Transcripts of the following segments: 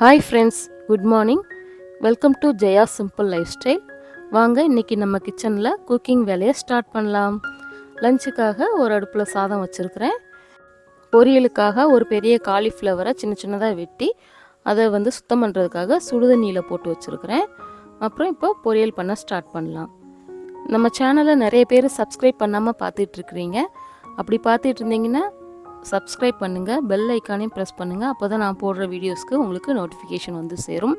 Hi friends, good morning. Welcome to Jaya simple life style. வாங்க இன்றைக்கி நம்ம கிச்சனில் குக்கிங் வேலையை ஸ்டார்ட் பண்ணலாம். லஞ்சுக்காக ஒரு அடுப்பில் சாதம் வச்சுருக்கிறேன். பொரியலுக்காக ஒரு பெரிய காலிஃப்ளவரை சின்ன சின்னதாக வெட்டி அதை சுத்தம் பண்ணுறதுக்காக சுடுதண்ணியில் போட்டு வச்சுருக்கிறேன். அப்புறம் இப்போ பொரியல் பண்ண ஸ்டார்ட் பண்ணலாம். நம்ம சேனலை நிறைய பேர் சப்ஸ்கிரைப் பண்ணாமல் பார்த்துட்ருக்குறீங்க. அப்படி பார்த்துட்டு இருந்தீங்கன்னா சப்ஸ்கிரைப் பண்ணுங்கள், பெல் ஐக்கானையும் ப்ரெஸ் பண்ணுங்கள். அப்போ தான் நான் போடுற வீடியோஸ்க்கு உங்களுக்கு நோட்டிஃபிகேஷன் சேரும்.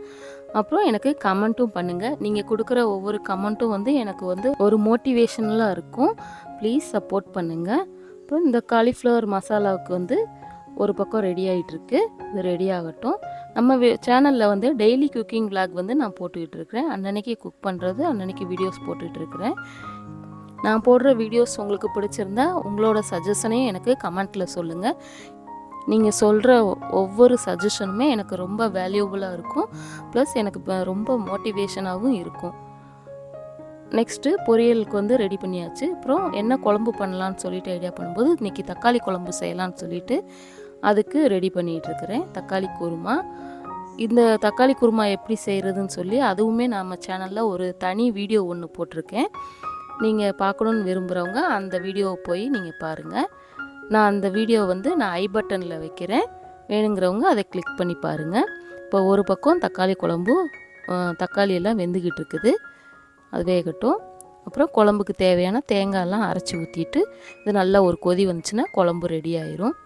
அப்புறம் எனக்கு கமெண்ட்டும் பண்ணுங்கள். நீங்கள் கொடுக்குற ஒவ்வொரு கமெண்ட்டும் எனக்கு ஒரு மோட்டிவேஷனலாக இருக்கும். ப்ளீஸ் சப்போர்ட் பண்ணுங்கள். அப்புறம் இந்த காலிஃப்ளவர் மசாலாவுக்கு ஒரு பக்கம் ரெடி ஆகிட்டுருக்கு. இது ரெடி ஆகட்டும். நம்ம சேனலில் டெய்லி குக்கிங் விளாக் நான் போட்டுக்கிட்டு இருக்கிறேன். அன்னன்னைக்கு குக் பண்ணுறது, அன்னன்னைக்கு வீடியோஸ் போட்டுக்கிட்டு இருக்கிறேன். நான் போடுற வீடியோஸ் உங்களுக்கு பிடிச்சிருந்தா உங்களோட சஜஷனையும் எனக்கு கமெண்ட்டில் சொல்லுங்கள். நீங்கள் சொல்கிற ஒவ்வொரு சஜஷனுமே எனக்கு ரொம்ப வேல்யூபுளாக இருக்கும். ப்ளஸ் எனக்கு ரொம்ப மோட்டிவேஷனாகவும் இருக்கும். நெக்ஸ்ட்டு பொரியலுக்கு ரெடி பண்ணியாச்சு. அப்புறம் என்ன குழம்பு பண்ணலான்னு சொல்லிட்டு ஐடியா பண்ணும்போது இன்றைக்கி தக்காளி குழம்பு செய்யலான்னு சொல்லிட்டு அதுக்கு ரெடி பண்ணிகிட்ருக்கிறேன். தக்காளி குருமா. இந்த தக்காளி குருமா எப்படி செய்கிறதுன்னு சொல்லி அதுவுமே நம்ம சேனலில் ஒரு தனி வீடியோ ஒன்று போட்டிருக்கேன். நீங்கள் பார்க்கணுன்னு விரும்புகிறவங்க அந்த வீடியோவை போய் நீங்கள் பாருங்கள். நான் அந்த வீடியோ நான் ஐ பட்டனில் வைக்கிறேன். வேணுங்கிறவங்க அதை கிளிக் பண்ணி பாருங்கள். இப்போ ஒரு பக்கம் தக்காளி குழம்பு, தக்காளியெல்லாம் வெந்துக்கிட்டு இருக்குது. அது வேகட்டும். அப்புறம் குழம்புக்கு தேவையான தேங்காயெல்லாம் அரைச்சி ஊற்றிட்டு இது நல்லா ஒரு கொதி வந்துச்சுன்னா குழம்பு ரெடி ஆயிரும்.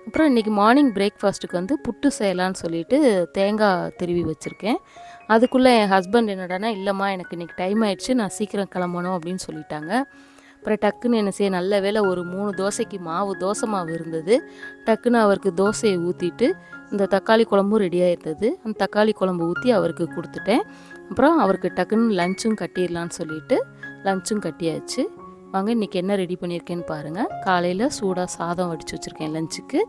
அப்புறம் இன்றைக்கி மார்னிங் பிரேக்ஃபாஸ்ட்டுக்கு புட்டு செய்யலான்னு சொல்லிட்டு தேங்காய் திருவி வச்சுருக்கேன். அதுக்குள்ளே என் ஹஸ்பண்ட் என்னடானா, இல்லைம்மா எனக்கு இன்றைக்கி டைம் ஆகிடுச்சு, நான் சீக்கிரம் கிளம்பணும் அப்படின்னு சொல்லிட்டாங்க. அப்புறம் டக்குன்னு என்ன செய்ய, நல்ல வேளை ஒரு 3 தோசைக்கு தோசை மாவு இருந்தது. டக்குன்னு அவருக்கு தோசையை ஊற்றிட்டு இந்த தக்காளி குழம்பும் ரெடியாக இருந்தது. அந்த தக்காளி குழம்பு ஊற்றி அவருக்கு கொடுத்துட்டேன். அப்புறம் அவருக்கு டக்குன்னு லஞ்சும் கட்டிடலான்னு சொல்லிட்டு லஞ்சும் கட்டியாச்சு. வாங்க இன்றைக்கி என்ன ரெடி பண்ணியிருக்கேன்னு பாருங்கள். காலையில் சூடாக சாதம் வடித்து வச்சுருக்கேன் லஞ்சுக்கு.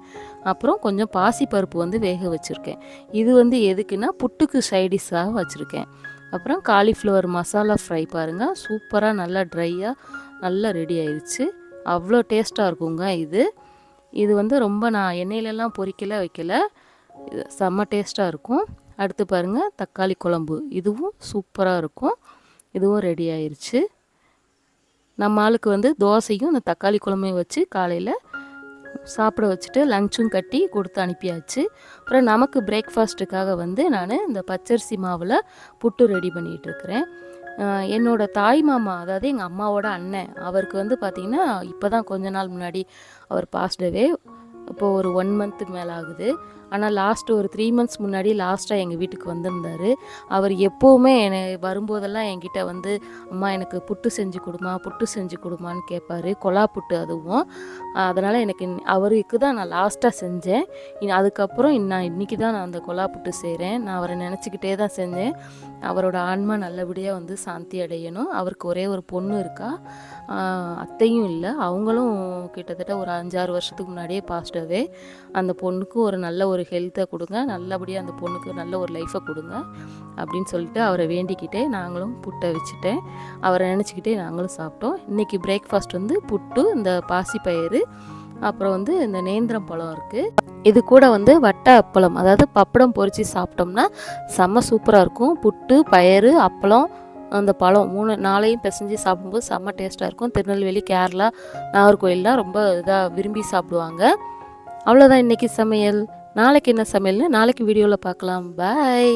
அப்புறம் கொஞ்சம் பாசிப்பருப்பு வேக வச்சுருக்கேன். இது எதுக்குன்னா புட்டுக்கு சைடிஷாக வச்சுருக்கேன். அப்புறம் காலிஃப்ளவர் மசாலா ஃப்ரை பாருங்கள், சூப்பராக நல்லா ட்ரையாக நல்லா ரெடி ஆயிடுச்சு. அவ்வளோ டேஸ்ட்டாக இருக்குங்க இது ரொம்ப நான் எண்ணெயிலலாம் பொரிக்கல வைக்கல, செம்ம டேஸ்ட்டாக இருக்கும். அடுத்து பாருங்கள் தக்காளி குழம்பு, இதுவும் சூப்பராக இருக்கும். இதுவும் ரெடி ஆயிடுச்சு. நம்ம ஆளுக்கு தோசையும் இந்த தக்காளி குழம்பையும் வச்சு காலையில் சாப்பிட வச்சுட்டு லஞ்சும் கட்டி கொடுத்து அனுப்பியாச்சு. அப்புறம் நமக்கு பிரேக்ஃபாஸ்ட்டுக்காக நான் இந்த பச்சரிசி மாவில் புட்டு ரெடி பண்ணிகிட்ருக்கிறேன். என்னோடய தாய் மாமா, அதாவது எங்கள் அம்மாவோட அண்ணன், அவருக்கு பார்த்திங்கன்னா இப்போ தான் கொஞ்ச நாள் முன்னாடி அவர் பாஸ்டவே. இப்போது ஒரு 1 மந்த்துக்கு மேலே ஆகுது. ஆனால் லாஸ்ட்டு ஒரு 3 மந்த்ஸ் முன்னாடி லாஸ்ட்டாக எங்கள் வீட்டுக்கு வந்திருந்தார். அவர் எப்போவுமே என்னை வரும்போதெல்லாம் என்கிட்ட அம்மா எனக்கு புட்டு செஞ்சு கொடுமா, புட்டு செஞ்சு கொடுமான்னு கேட்பார். கொலா புட்டு அதுவும். அதனால் எனக்கு அவருக்கு தான் நான் லாஸ்ட்டாக செஞ்சேன். அதுக்கப்புறம் நான் இன்றைக்கி தான் நான் அந்த கொலா புட்டு செய்கிறேன். நான் அவரை நினச்சிக்கிட்டே தான் செஞ்சேன். அவரோட ஆன்மா நல்லபடியாக சாந்தி அடையணும். அவருக்கு ஒரே ஒரு பொண்ணு இருக்கா, அத்தையும் இல்லை. அவங்களும் கிட்டத்தட்ட ஒரு 5-6 வருஷத்துக்கு முன்னாடியே பாஸ்டவே. அந்த பொண்ணுக்கு ஒரு நல்ல ஒரு ஹெல்த்தை கொடுங்க, நல்லபடியாக அந்த பொண்ணுக்கு நல்ல ஒரு லைஃப்பை கொடுங்க அப்படின்னு சொல்லிட்டு அவரை வேண்டிக்கிட்டே நாங்களும் புட்டை வச்சுட்டேன். அவரை நினச்சிக்கிட்டே நாங்களும் சாப்பிட்டோம். இன்றைக்கி பிரேக்ஃபாஸ்ட் புட்டு, இந்த பாசிப்பயிறு, அப்புறம் இந்த நேந்திரம் பழம் இருக்குது. இது கூட வட்டை அப்பளம், அதாவது பப்படம் பொரித்து சாப்பிட்டோம்னா செம்ம சூப்பராக இருக்கும். புட்டு, பயறு, அப்பளம், அந்த பழம் 4ஐயும் பிசைஞ்சு சாப்பிடும்போது செம்ம டேஸ்ட்டாக இருக்கும். திருநெல்வேலி, கேரளா, நாகர்கோயிலெலாம் ரொம்ப இதாக விரும்பி சாப்பிடுவாங்க. அவ்வளோதான் இன்றைக்கி சமையல். நாளைக்கு என்ன சமையல்னு நாளைக்கு வீடியோவில் பார்க்கலாம். பாய்.